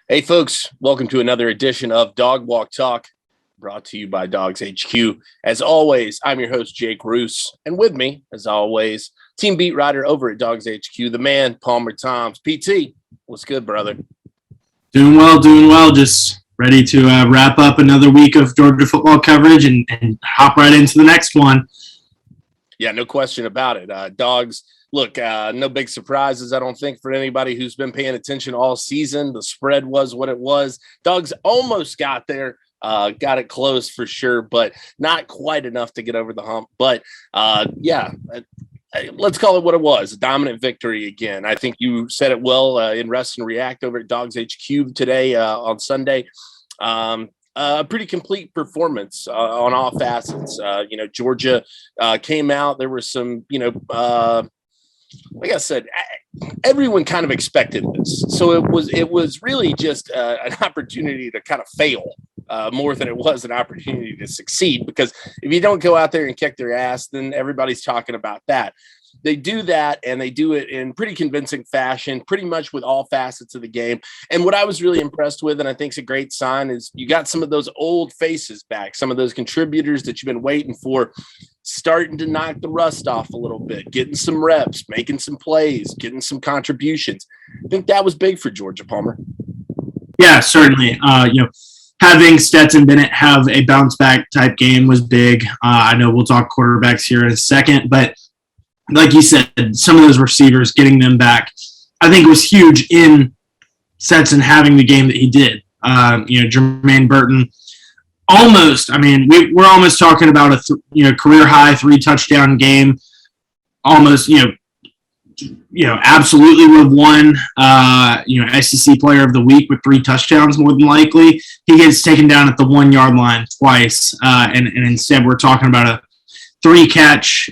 Hey, folks, welcome to another edition of Dog Walk Talk, brought to you by DawgsHQ. As always, I'm your host, Jake Roos, and with me, as always, team beat writer over at DawgsHQ, the man, Palmer Thombs. PT, what's good, brother? Doing well. Just ready to wrap up another week of Georgia football coverage and hop right into the next one. Yeah, no question about it. Dogs, look, no big surprises, I don't think, for anybody who's been paying attention all season. The spread was what it was. Dogs almost got there, got it close for sure, but not quite enough to get over the hump. But, let's call it what it was, a dominant victory again. I think you said it well in Rest and React over at DawgsHQ today on Sunday. A pretty complete performance on all facets. Georgia came out. There were some, like I said, everyone kind of expected this. So it was really just an opportunity to kind of fail more than it was an opportunity to succeed. Because if you don't go out there and kick their ass, then everybody's talking about that. They do that, and they do it in pretty convincing fashion, pretty much with all facets of the game. And what I was really impressed with, and I think is a great sign, is you got some of those old faces back, some of those contributors that you've been waiting for, starting to knock the rust off a little bit, getting some reps, making some plays, getting some contributions. I think that was big for Georgia, Palmer. Yeah, certainly. Having Stetson Bennett have a bounce back type game was big. I know we'll talk quarterbacks here in a second, but like you said, some of those receivers, getting them back, I think was huge in Stetson having the game that he did. Jermaine Burton, we're almost talking about a career high 3 touchdown game. Almost, absolutely would have won, SEC Player of the Week with 3 touchdowns more than likely. He gets taken down at the 1 yard line twice, and instead we're talking about a 3-catch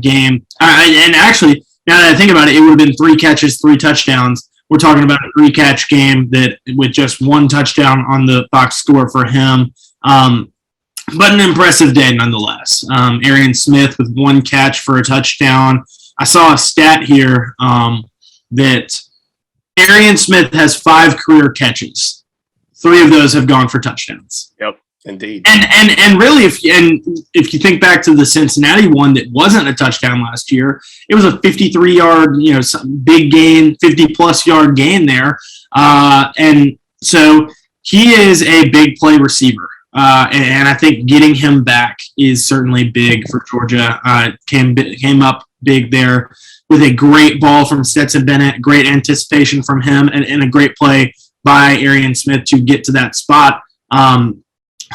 game. And actually, now that I think about it, it would have been 3 catches, 3 touchdowns. We're talking about a 3-catch game that with just 1 touchdown on the box score for him. But an impressive day nonetheless. Arian Smith with 1 catch for a touchdown. I saw a stat here that Arian Smith has 5 career catches. 3 of those have gone for touchdowns. Yep. Indeed. And really, if you think back to the Cincinnati one that wasn't a touchdown last year, it was a 53-yard, big gain, 50-plus yard gain there. And so he is a big play receiver. And I think getting him back is certainly big for Georgia. Came up big there with a great ball from Stetson Bennett, great anticipation from him, and a great play by Arian Smith to get to that spot.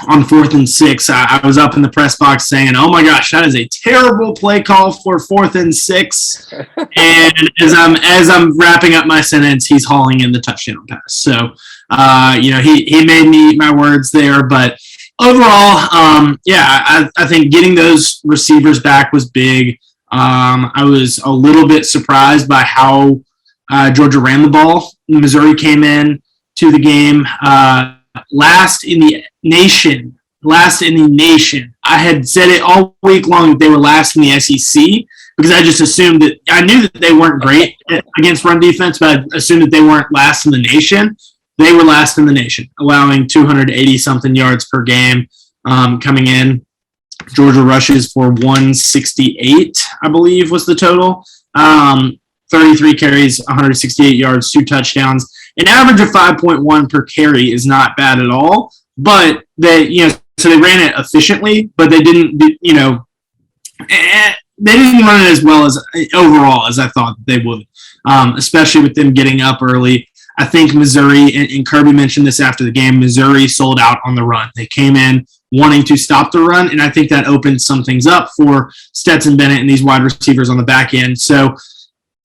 On 4th and 6, I was up in the press box saying, "Oh my gosh, that is a terrible play call for 4th and 6." And as I'm wrapping up my sentence, he's hauling in the touchdown pass. So, he made me eat my words there. But overall, I think getting those receivers back was big. I was a little bit surprised by how Georgia ran the ball. Missouri came in to the game last in the nation. I had said it all week long that they were last in the SEC because I just assumed that I knew that they weren't great against run defense, but I assumed that they weren't last in the nation. They were last in the nation, allowing 280-something yards per game coming in. Georgia rushes for 168, I believe, was the total. 33 carries, 168 yards, 2 touchdowns. An average of 5.1 per carry is not bad at all, but so they ran it efficiently, but they didn't, they didn't run it as well as overall as I thought they would, especially with them getting up early. I think Missouri, and Kirby mentioned this after the game, Missouri sold out on the run. They came in wanting to stop the run, and I think that opened some things up for Stetson Bennett and these wide receivers on the back end. So,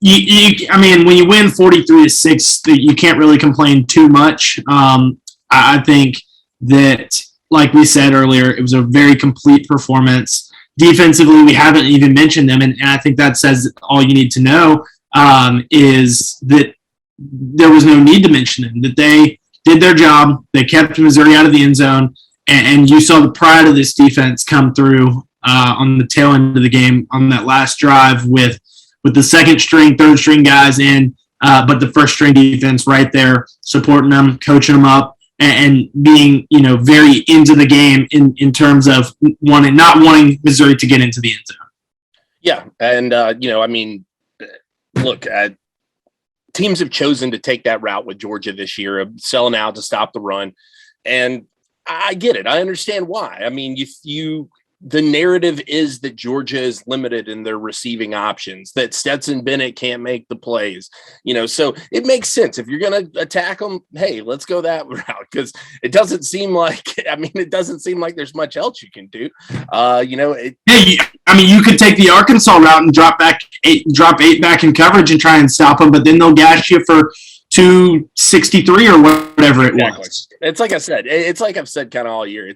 when you win 43-6, you can't really complain too much. I think that, like we said earlier, it was a very complete performance. Defensively, we haven't even mentioned them, and I think that says all you need to know is that there was no need to mention them, that they did their job. They kept Missouri out of the end zone, and you saw the pride of this defense come through on the tail end of the game on that last drive with the second string, third string guys in, but the first string defense right there, supporting them, coaching them up, and being, very into the game in terms of not wanting Missouri to get into the end zone. Yeah, and look, teams have chosen to take that route with Georgia this year of selling out to stop the run, and I get it. I understand why. I mean, the narrative is that Georgia is limited in their receiving options, that Stetson Bennett can't make the plays, so it makes sense. If you're going to attack them, hey, let's go that route, because it doesn't seem like there's much else you can do. You could take the Arkansas route and drop eight back in coverage and try and stop them, but then they'll gash you for 263 or whatever it was. It's like I said. It's like I've said kind of all year.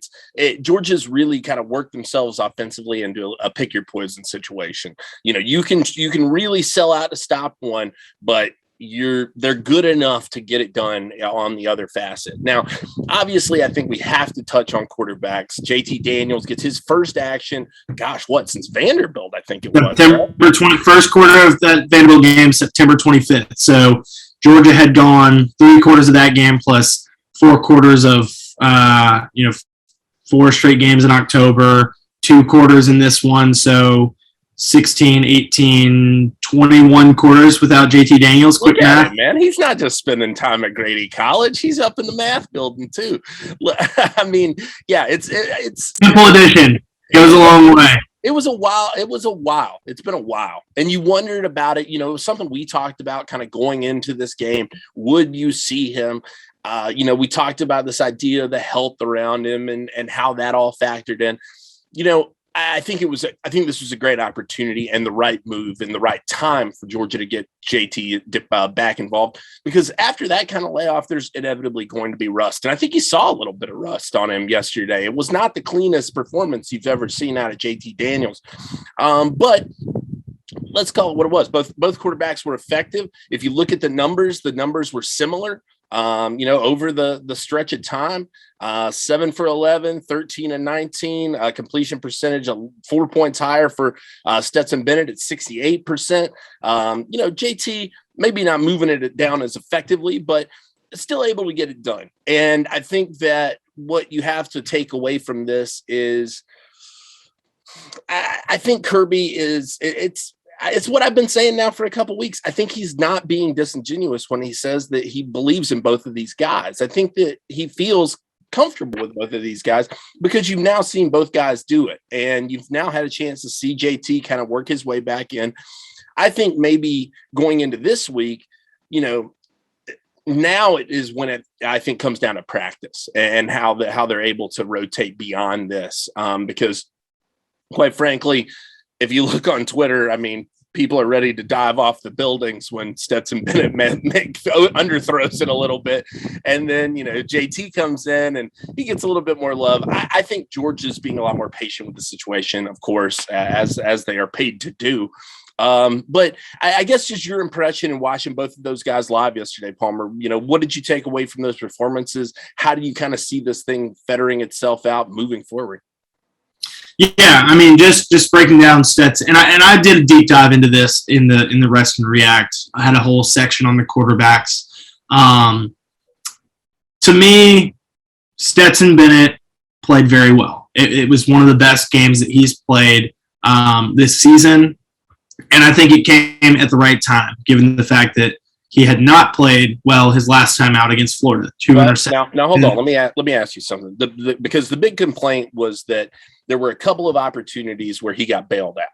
Georgia's really kind of worked themselves offensively into a pick your poison situation. You can really sell out to stop one, but they're good enough to get it done on the other facet. Now, obviously, I think we have to touch on quarterbacks. JT Daniels gets his first action. Gosh, since Vanderbilt? I think it was September 21st quarter of that Vanderbilt game, September 25th. So Georgia had gone 3 quarters of that game plus 4 quarters of 4 straight games in October, 2 quarters in this one. So 16, 18, 21 quarters without JT Daniels. Quick math. Man, he's not just spending time at Grady College. He's up in the math building too. I mean, yeah, it's simple addition goes a long way. It was a while. It's been a while. And you wondered about it. It was something we talked about kind of going into this game. Would you see him? We talked about this idea of the health around him and how that all factored in. I think this was a great opportunity and the right move and the right time for Georgia to get JT back involved, because after that kind of layoff, there's inevitably going to be rust. And I think you saw a little bit of rust on him yesterday. It was not the cleanest performance you've ever seen out of JT Daniels. But let's call it what it was. Both quarterbacks were effective. If you look at the numbers were similar. Over the stretch of time, 7 for 11, 13 and 19, completion percentage 4 points higher for Stetson Bennett at 68%. JT maybe not moving it down as effectively, but still able to get it done. And I think that what you have to take away from this is I think Kirby it's what I've been saying now for a couple of weeks. I think he's not being disingenuous when he says that he believes in both of these guys. I think that he feels comfortable with both of these guys because you've now seen both guys do it, and you've now had a chance to see JT kind of work his way back in. I think maybe going into this week, now it is when it, I think, comes down to practice and how they're able to rotate beyond this. Because quite frankly, if you look on Twitter, I mean, people are ready to dive off the buildings when Stetson Bennett underthrows it a little bit. And then, JT comes in and he gets a little bit more love. I think Georgia's being a lot more patient with the situation, of course, as they are paid to do. But I guess just your impression in watching both of those guys live yesterday, Palmer, what did you take away from those performances? How do you kind of see this thing fettering itself out moving forward? Yeah, I mean, just breaking down Stetson, and I did a deep dive into this in the Rest and React. I had a whole section on the quarterbacks. To me, Stetson Bennett played very well. It was one of the best games that he's played this season, and I think it came at the right time, given the fact that he had not played well his last time out against Florida. Now hold on. Let me ask you something. Because the big complaint was that there were a couple of opportunities where he got bailed out.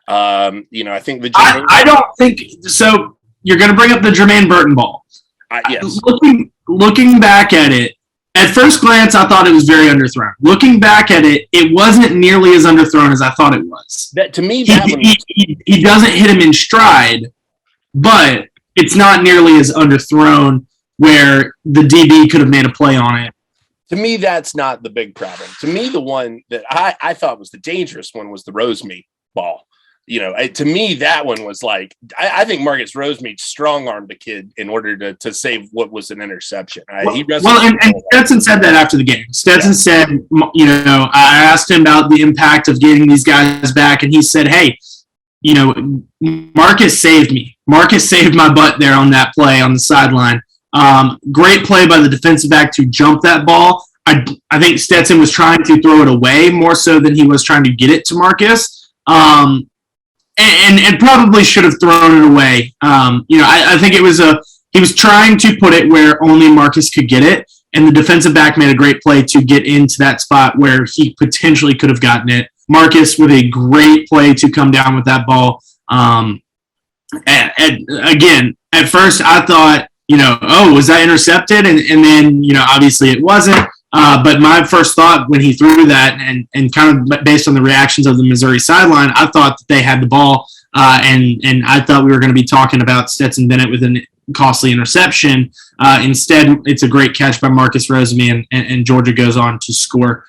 I think I don't think so. You're going to bring up the Jermaine Burton ball. Yes. Looking back at it, at first glance, I thought it was very underthrown. Looking back at it, it wasn't nearly as underthrown as I thought it was. That to me, he doesn't hit him in stride, but it's not nearly as underthrown where the DB could have made a play on it. To me, that's not the big problem. To me, the one that I thought was the dangerous one was the Rosemead ball. To me, that one was like, I think Marcus Rosemead strong-armed the kid in order to save what was an interception. And Stetson said that after the game. Stetson said, I asked him about the impact of getting these guys back, and he said, hey, Marcus saved me. Marcus saved my butt there on that play on the sideline. Great play by the defensive back to jump that ball. I think Stetson was trying to throw it away more so than he was trying to get it to Marcus. And probably should have thrown it away. I think he was trying to put it where only Marcus could get it, and the defensive back made a great play to get into that spot where he potentially could have gotten it. Marcus with a great play to come down with that ball. Again, at first I thought, was that intercepted? And then, obviously it wasn't. But my first thought when he threw that, and kind of based on the reactions of the Missouri sideline, I thought that they had the ball, and I thought we were going to be talking about Stetson Bennett with a costly interception. Instead, it's a great catch by Marcus Rosemy, and Georgia goes on to score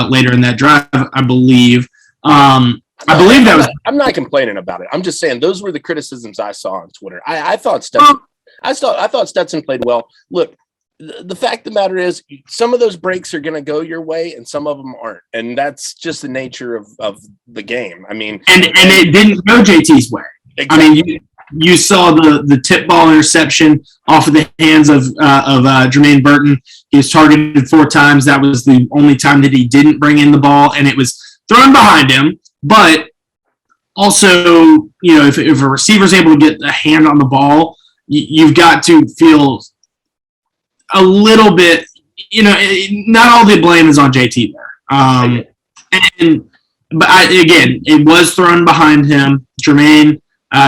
later in that drive, I believe. I'm not complaining about it. I'm just saying those were the criticisms I saw on Twitter. I thought Stetson played well. Look, the fact of the matter is some of those breaks are going to go your way and some of them aren't. And that's just the nature of the game. I mean, and it didn't go JT's way. Exactly. I mean, you saw the tip ball interception off of the hands of Jermaine Burton. He was targeted 4 times. That was the only time that he didn't bring in the ball, and it was thrown behind him. But also, if a receiver's able to get a hand on the ball, you've got to feel a little bit, not all the blame is on JT there. Again, it was thrown behind him. Jermaine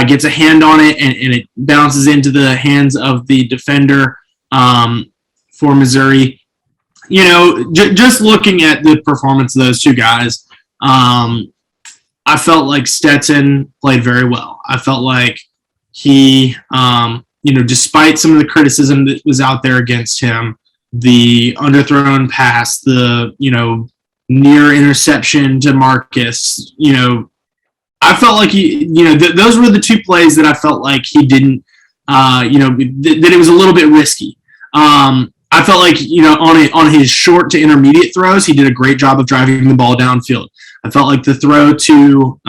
gets a hand on it, and it bounces into the hands of the defender for Missouri. Just looking at the performance of those two guys, I felt like Stetson played very well. I felt like he, despite some of the criticism that was out there against him, the underthrown pass, the, near interception to Marcus, I felt like he, those were the 2 plays that I felt like he didn't, that it was a little bit risky. I felt like, on his short to intermediate throws, he did a great job of driving the ball downfield. I felt like the throw to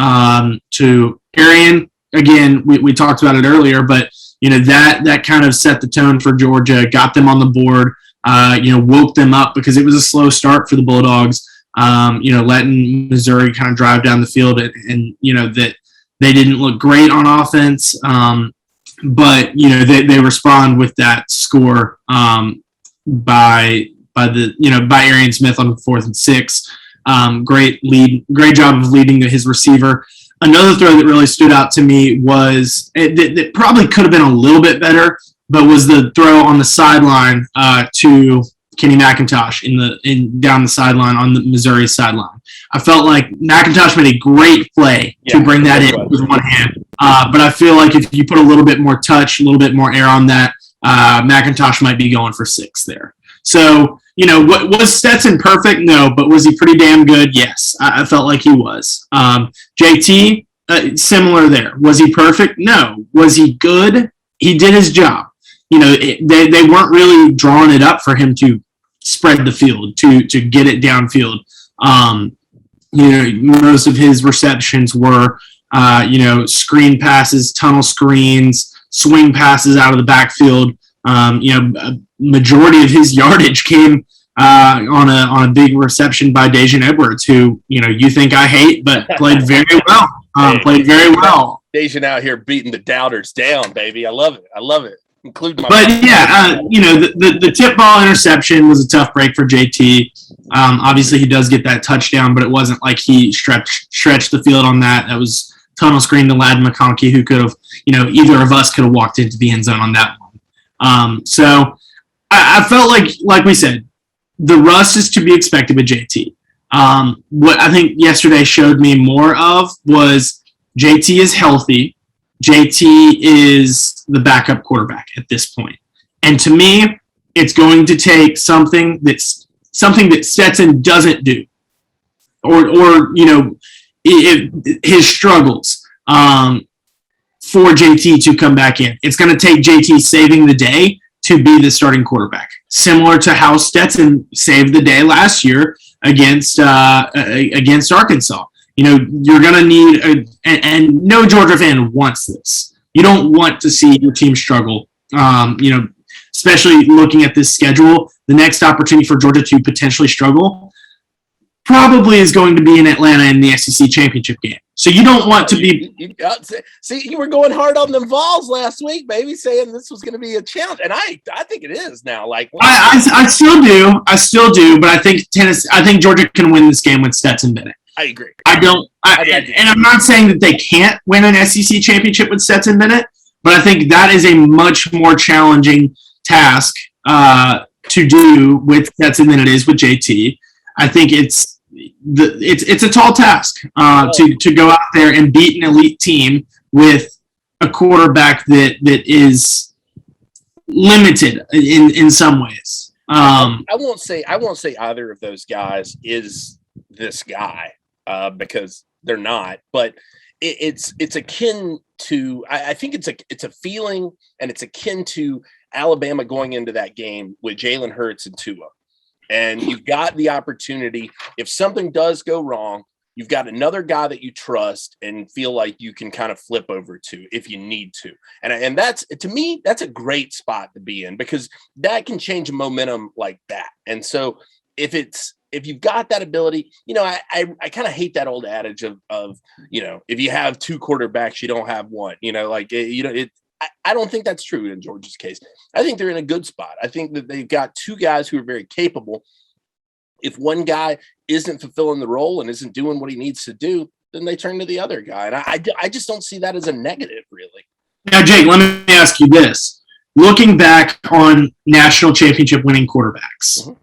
Arian, again, we talked about it earlier, but, that kind of set the tone for Georgia, got them on the board, woke them up because it was a slow start for the Bulldogs, letting Missouri kind of drive down the field and that they didn't look great on offense. But, they respond with that score by Arian Smith on 4th and 6. Great job of leading his receiver. Another throw that really stood out to me was that probably could have been a little bit better, but was the throw on the sideline to Kenny McIntosh down the sideline on the Missouri sideline. I felt like McIntosh made a great play to bring that in with one hand. But I feel like if you put a little bit more touch, a little bit more air on that, McIntosh might be going for 6 there. So, was Stetson perfect? No, but was he pretty damn good? Yes, I felt like he was. JT, similar there. Was he perfect? No. Was he good? He did his job. They weren't really drawing it up for him to spread the field, to get it downfield. Most of his receptions were, screen passes, tunnel screens, swing passes out of the backfield. A majority of his yardage came on a big reception by Dejan Edwards, who you think I hate, but played very well. Played very well. Dejan out here beating the doubters down, baby. I love it. Including the tip ball interception was a tough break for JT. Obviously, he does get that touchdown, but it wasn't like he stretched the field on that. That was tunnel screen to Ladd McConkey, who could have, either of us could have walked into the end zone on that one. So I felt like we said, the rust is to be expected with JT. What I think yesterday showed me more of was JT is healthy. JT is the backup quarterback at this point. And to me, it's going to take something that Stetson doesn't do, or his struggles for JT to come back in. It's going to take JT saving the day to be the starting quarterback, similar to how Stetson saved the day last year against Arkansas. You're going to need and no Georgia fan wants this. You don't want to see your team struggle. Especially looking at this schedule, the next opportunity for Georgia to potentially struggle probably is going to be in Atlanta in the SEC championship game. So you don't want to be. You were going hard on the Vols last week, baby, saying this was going to be a challenge, and I think it is now. I still do, but I think Georgia can win this game with Stetson Bennett. I agree. And I'm not saying that they can't win an SEC championship with Stetson Bennett, but I think that is a much more challenging task to do with Stetson than it is with JT. I think it's a tall task to go out there and beat an elite team with a quarterback that is limited in some ways. I won't say either of those guys is this guy because they're not, but it's akin to. I think it's a feeling, and it's akin to Alabama going into that game with Jalen Hurts and Tua. And you've got the opportunity, if something does go wrong, you've got another guy that you trust and feel like you can kind of flip over to if you need to. And that's, to me, that's a great spot to be in, because that can change momentum like that. And so if you've got that ability, I kind of hate that old adage of if you have two quarterbacks, you don't have one, I don't think that's true in Georgia's case. I think they're in a good spot. I think that they've got two guys who are very capable. If one guy isn't fulfilling the role and isn't doing what he needs to do, then they turn to the other guy. And I just don't see that as a negative, really. Now, Jake, let me ask you this. Looking back on national championship winning quarterbacks,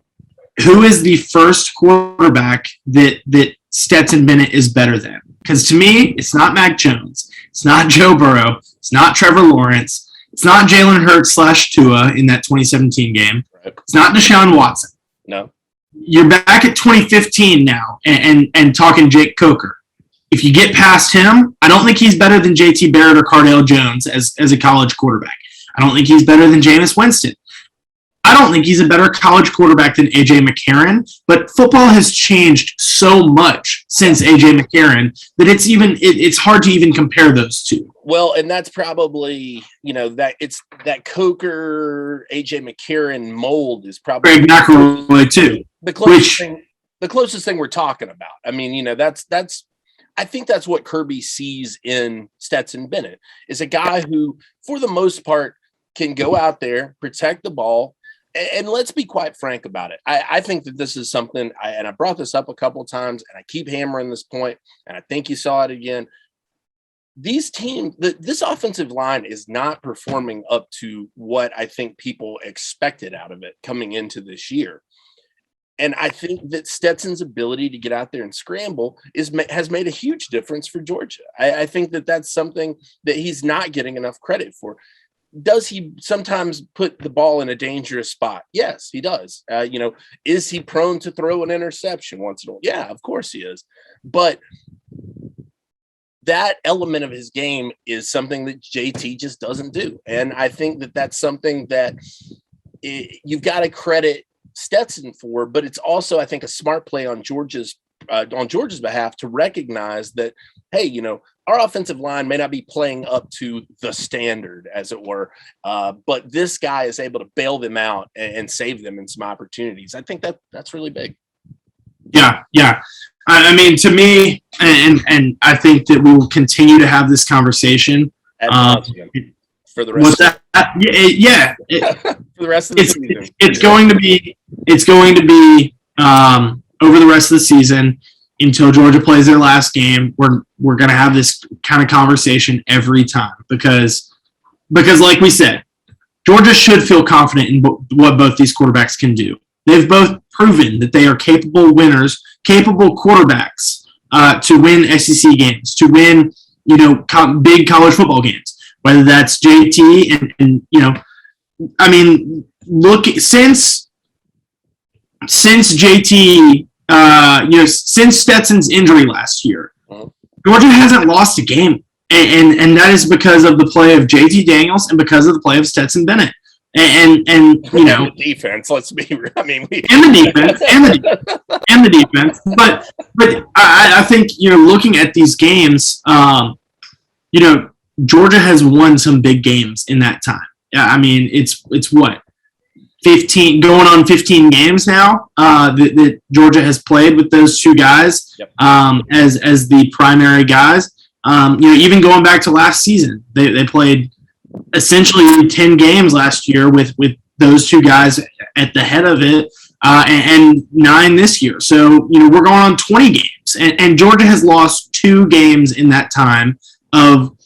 who is the first quarterback that Stetson Bennett is better than? Because to me, it's not Mac Jones. It's not Joe Burrow. It's not Trevor Lawrence. It's not Jalen Hurts / Tua in that 2017 game. Right. It's not Deshaun Watson. No. You're back at 2015 now and talking Jake Coker. If you get past him, I don't think he's better than JT Barrett or Cardale Jones as a college quarterback. I don't think he's better than Jameis Winston. I don't think he's a better college quarterback than A.J. McCarron, but football has changed so much since A.J. McCarron that it's hard to even compare those two. Well, and that's probably, that it's that Coker, A.J. McCarron mold is probably Greg McElroy too. The closest thing we're talking about. I mean, I think that's what Kirby sees in Stetson Bennett, is a guy who, for the most part, can go out there, protect the ball. And let's be quite frank about it. I think that this is something, and I brought this up a couple of times, and I keep hammering this point, and I think you saw it again. These teams, this offensive line is not performing up to what I think people expected out of it coming into this year. And I think that Stetson's ability to get out there and scramble has made a huge difference for Georgia. I think that that's something that he's not getting enough credit for. Does he sometimes put the ball in a dangerous spot? Yes, he does. Is he prone to throw an interception once in a while? Yeah, of course he is. But that element of his game is something that JT just doesn't do. And I think that that's something that you've got to credit Stetson for, but it's also, I think, a smart play on Georgia's behalf to recognize that, hey, our offensive line may not be playing up to the standard, as it were, but this guy is able to bail them out and save them in some opportunities. I think that's really big. Yeah. I mean, to me, and I think that we will continue to have this conversation for the rest. Yeah. For the rest of the season, it's going to be over the rest of the season until Georgia plays their last game. We're going to have this kind of conversation every time because like we said, Georgia should feel confident in what both these quarterbacks can do. They've both proven that they are capable winners, capable quarterbacks to win SEC games, to win, big college football games, whether that's JT and I mean, look, since JT, since Stetson's injury last year, Georgia hasn't lost a game. And that is because of the play of JT Daniels and because of the play of Stetson Bennett. And you know, the defense. Let's be. I mean, and the defense. But I think, you know, looking at these games, you know, Georgia has won some big games in that time. Yeah, I mean, it's what, 15 going on 15 games now that Georgia has played with those two guys. Yep. As the primary guys. You know, even going back to last season, they played essentially 10 games last year with those two guys at the head of it, and 9 this year. So, you know, we're going on 20 games, and Georgia has lost 2 games in that time of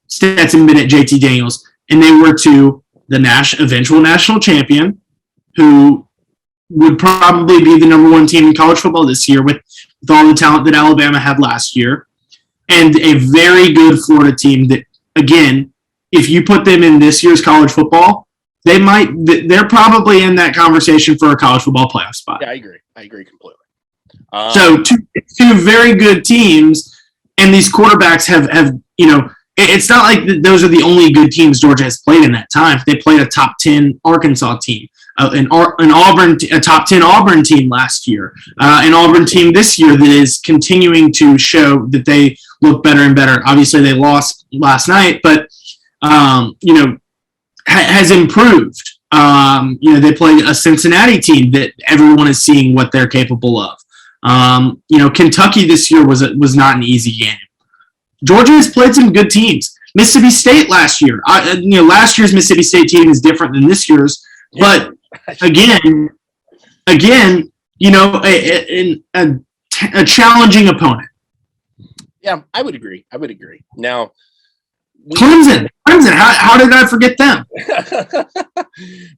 Stetson Bennett, JT Daniels, and they were to the eventual national champion, who would probably be the number 1 team in college football this year with all the talent that Alabama had last year, and a very good Florida team that, again, if you put them in this year's college football, they're probably in that conversation for a college football playoff spot. Yeah, I agree completely. So two very good teams, and these quarterbacks have, you know, it's not like those are the only good teams Georgia has played in that time. They played a top 10 Arkansas team, an Auburn, a top 10 Auburn team last year, an Auburn team this year that is continuing to show that they look better and better. Obviously, they lost last night, but you know, has improved. You know, they played a Cincinnati team that everyone is seeing what they're capable of. You know, Kentucky this year was not an easy game. Georgia has played some good teams. Mississippi State last year. You know, last year's Mississippi State team is different than this year's. But again, you know, a challenging opponent. Yeah, I would agree. Now, Clemson. How did I forget them?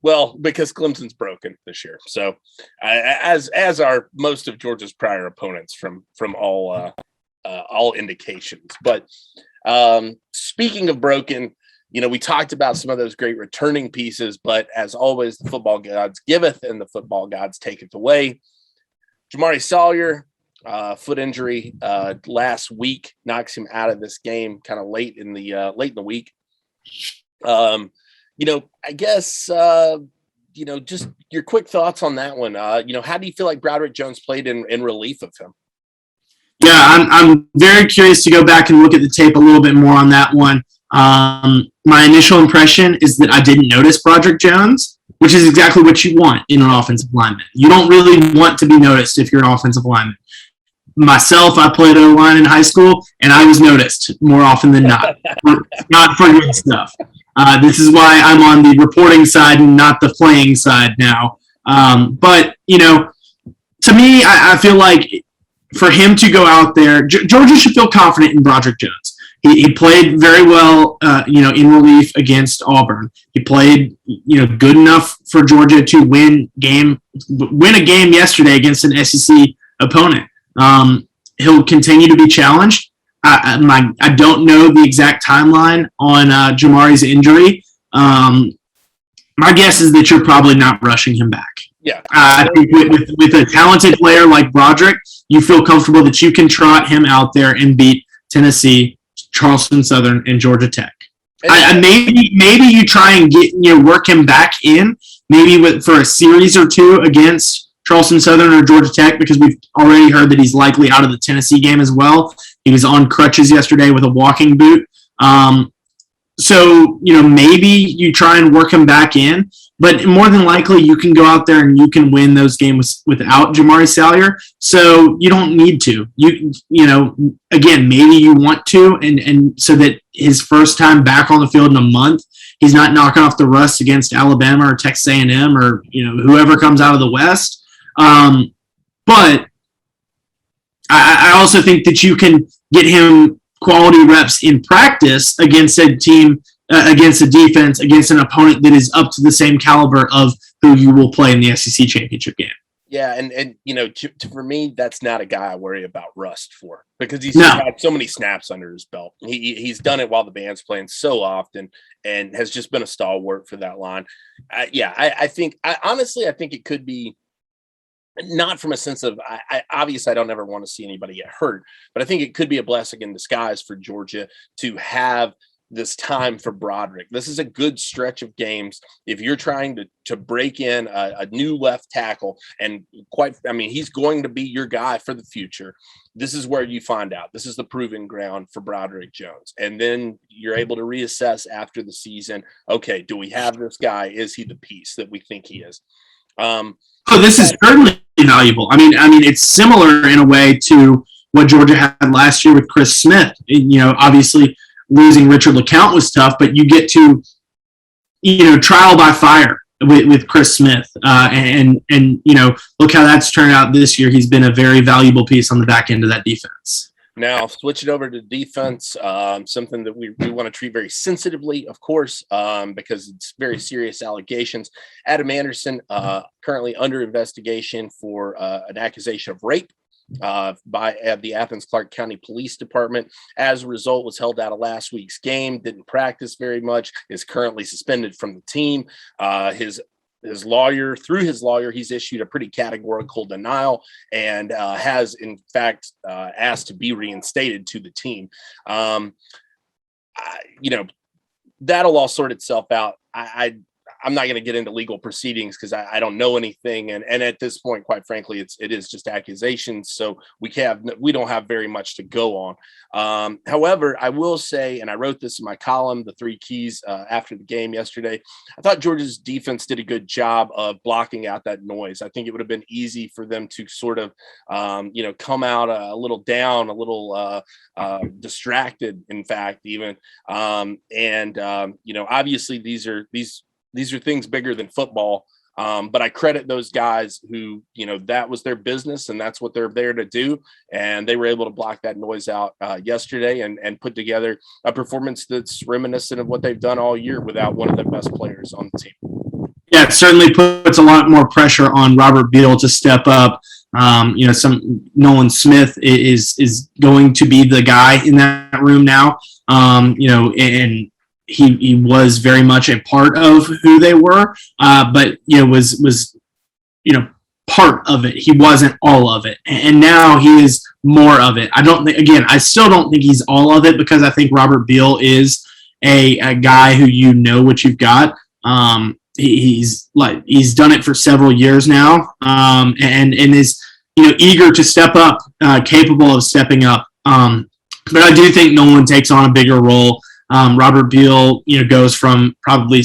Well, because Clemson's broken this year. So, as are most of Georgia's prior opponents from all indications. But speaking of broken, you know, we talked about some of those great returning pieces, but as always, the football gods giveth and the football gods taketh away. Jamari Sawyer, foot injury last week, knocks him out of this game kind of late in the week. You know, I guess you know, just your quick thoughts on that one. You know, how do you feel like Broderick Jones played in relief of him? Yeah, I'm very curious to go back and look at the tape a little bit more on that one. My initial impression is that I didn't notice Broderick Jones, which is exactly what you want in an offensive lineman. You don't really want to be noticed if you're an offensive lineman. Myself, I played O-line in high school, and I was noticed more often than not. Not for good stuff. This is why I'm on the reporting side and not the playing side now. But, you know, to me, I feel like for him to go out there, Georgia should feel confident in Broderick Jones. He played very well, you know, in relief against Auburn. He played, you know, good enough for Georgia to win a game yesterday against an SEC opponent. He'll continue to be challenged. I don't know the exact timeline on Jamari's injury. My guess is that you're probably not rushing him back. Yeah. I think with a talented player like Broderick, you feel comfortable that you can trot him out there and beat Tennessee, Charleston Southern, and Georgia Tech. Maybe you try and work him back in, maybe for a series or two against Charleston Southern or Georgia Tech, because we've already heard that he's likely out of the Tennessee game as well. He was on crutches yesterday with a walking boot. So, you know, maybe you try and work him back in, but more than likely you can go out there and you can win those games without Jamari Sawyer. So you don't need to. You know, again, maybe you want to, and so that his first time back on the field in a month, he's not knocking off the rust against Alabama or Texas A&M or, you know, whoever comes out of the West. But I also think that you can get him quality reps in practice against a team, against a defense, against an opponent that is up to the same caliber of who you will play in the SEC championship game. Yeah, and you know, for me, that's not a guy I worry about rust for, because he's had so many snaps under his belt. He's done it while the band's playing so often, and has just been a stalwart for that line. I think it could be. Not from a sense of, obviously I don't ever want to see anybody get hurt, but I think it could be a blessing in disguise for Georgia to have this time for Broderick. This is a good stretch of games. If you're trying to break in a new left tackle, and he's going to be your guy for the future. This is where you find out. This is the proving ground for Broderick Jones. And then you're able to reassess after the season. Okay, do we have this guy? Is he the piece that we think he is? This is certainly valuable. I mean, it's similar in a way to what Georgia had last year with Chris Smith. Obviously losing Richard LeCount was tough, but you get to, trial by fire with Chris Smith. And look how that's turned out this year. He's been a very valuable piece on the back end of that defense. Now, switching over to defense, something that we want to treat very sensitively, of course, because it's very serious allegations. Adam Anderson, currently under investigation for an accusation of rape by the Athens Clarke County Police Department. As a result, was held out of last week's game, didn't practice very much, is currently suspended from the team. His lawyer, he's issued a pretty categorical denial and has, in fact, asked to be reinstated to the team. That'll all sort itself out. I'm not going to get into legal proceedings because I don't know anything. And at this point, quite frankly, it is just accusations. So we don't have very much to go on. However, I will say, and I wrote this in my column, The Three Keys, after the game yesterday, I thought Georgia's defense did a good job of blocking out that noise. I think it would have been easy for them to sort of, come out a little down, a little distracted, in fact, even. Obviously these are things bigger than football. But I credit those guys who, that was their business and that's what they're there to do. And they were able to block that noise out yesterday and put together a performance that's reminiscent of what they've done all year without one of their best players on the team. Yeah, it certainly puts a lot more pressure on Robert Beal to step up. Nolan Smith is going to be the guy in that room now. And he was very much a part of who they were, but was part of it. He wasn't all of it, and now he is more of it. I still don't think he's all of it because I think Robert Beal is a guy who what you've got. He's done it for several years now, and is eager to step up, capable of stepping up. But I do think Nolan takes on a bigger role. Robert Beal, goes from probably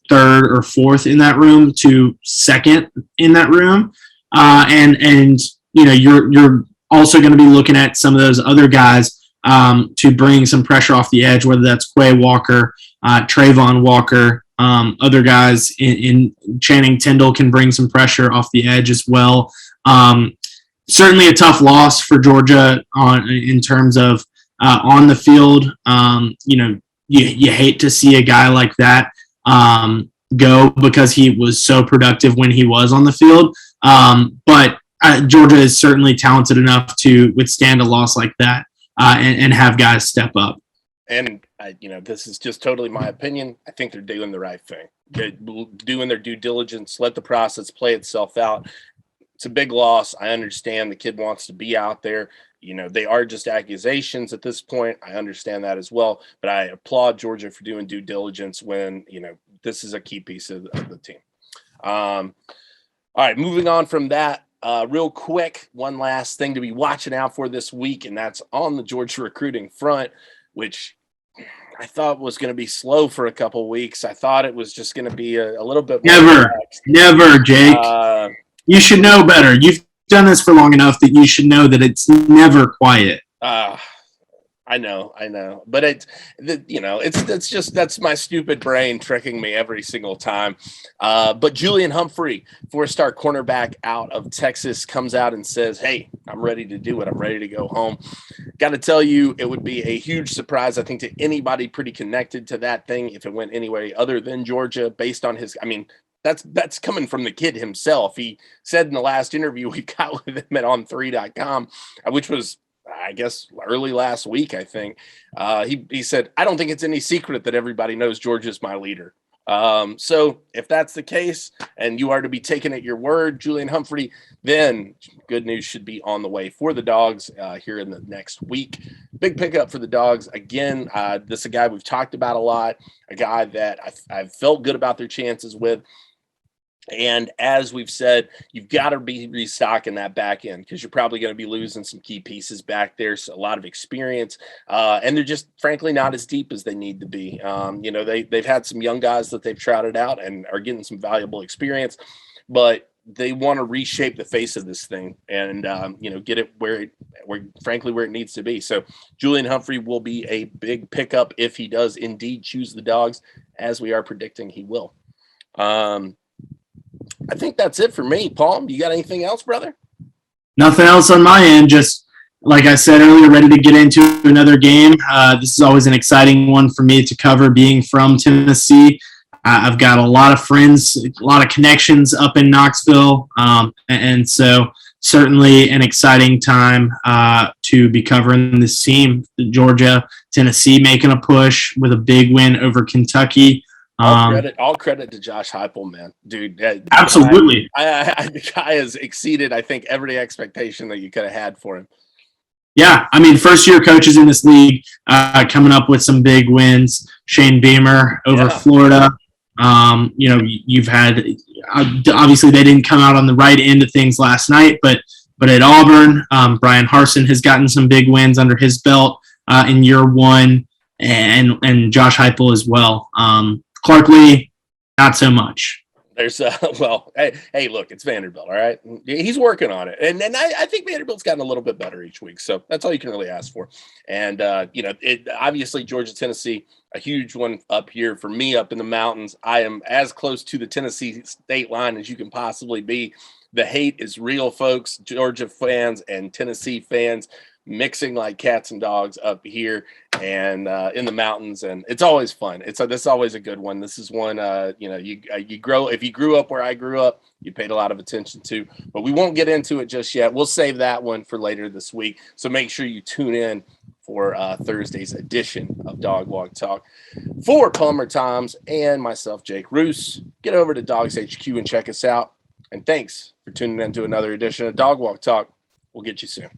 third or fourth in that room to second in that room, and you're also going to be looking at some of those other guys to bring some pressure off the edge, whether that's Quay Walker, Trayvon Walker, other guys in Channing Tindall can bring some pressure off the edge as well. Certainly a tough loss for Georgia in terms of on the field. You hate to see a guy like that go because he was so productive when he was on the field. But Georgia is certainly talented enough to withstand a loss like that and have guys step up. And, this is just totally my opinion. I think they're doing the right thing. They're doing their due diligence, let the process play itself out. It's a big loss. I understand the kid wants to be out there. They are just accusations at this point. I understand that as well, but I applaud Georgia for doing due diligence when, this is a key piece of the team. All right, moving on from that, real quick, one last thing to be watching out for this week, and that's on the Georgia recruiting front, which I thought was going to be slow for a couple weeks. I thought it was just going to be a little bit more Never, Jake. You should know better. You've done this for long enough that you should know that it's never quiet. I know, but that's my stupid brain tricking me every single time. But Julian Humphrey, 4-star cornerback out of Texas, comes out and says, "Hey, I'm ready to do it. I'm ready to go home." Got to tell you, it would be a huge surprise, I think, to anybody pretty connected to that thing if it went anywhere other than Georgia, based on his. That's coming from the kid himself. He said in the last interview we got with him at on3.com, which was, I guess, early last week, I think. He said, "I don't think it's any secret that everybody knows Georgia's my leader." So if that's the case and you are to be taken at your word, Julian Humphrey, then good news should be on the way for the Dogs here in the next week. Big pickup for the Dogs. Again, this is a guy we've talked about a lot, a guy that I've felt good about their chances with. And as we've said, you've got to be restocking that back end because you're probably going to be losing some key pieces back there. So a lot of experience, and they're just frankly not as deep as they need to be. They've had some young guys that they've trotted out and are getting some valuable experience, but they want to reshape the face of this thing and get it where it needs to be. So Julian Humphrey will be a big pickup if he does indeed choose the Dogs, as we are predicting he will. I think that's it for me. Paul, you got anything else, brother? Nothing else on my end. Just like I said earlier, ready to get into another game. This is always an exciting one for me to cover, being from Tennessee. I've got a lot of friends, a lot of connections up in Knoxville, and so certainly an exciting time to be covering this team. Georgia, Tennessee making a push with a big win over Kentucky. All credit to Josh Heupel, man, dude. Absolutely, the guy has exceeded, I think, every expectation that you could have had for him. Yeah, I mean, first-year coaches in this league coming up with some big wins. Shane Beamer over Florida. You've had obviously they didn't come out on the right end of things last night, but at Auburn, Brian Harsin has gotten some big wins under his belt in year one, and Josh Heupel as well. Clark Lee, not so much. There's hey, look, it's Vanderbilt, all right? He's working on it. And I think Vanderbilt's gotten a little bit better each week. So that's all you can really ask for. And, obviously Georgia, Tennessee, a huge one up here for me up in the mountains. I am as close to the Tennessee state line as you can possibly be. The hate is real, folks. Georgia fans and Tennessee fans mixing like cats and dogs up here and in the mountains, and it's always fun. This is always a good one. This is one you grow, if you grew up where I grew up, you paid a lot of attention to, but we won't get into it just yet. We'll save that one for later this week, so make sure you tune in for Thursday's edition of Dog Walk Talk. For Palmer Thombs and myself, Jake Roos, get over to DawgsHQ and check us out, and thanks for tuning in to another edition of Dog Walk Talk. We'll get you soon.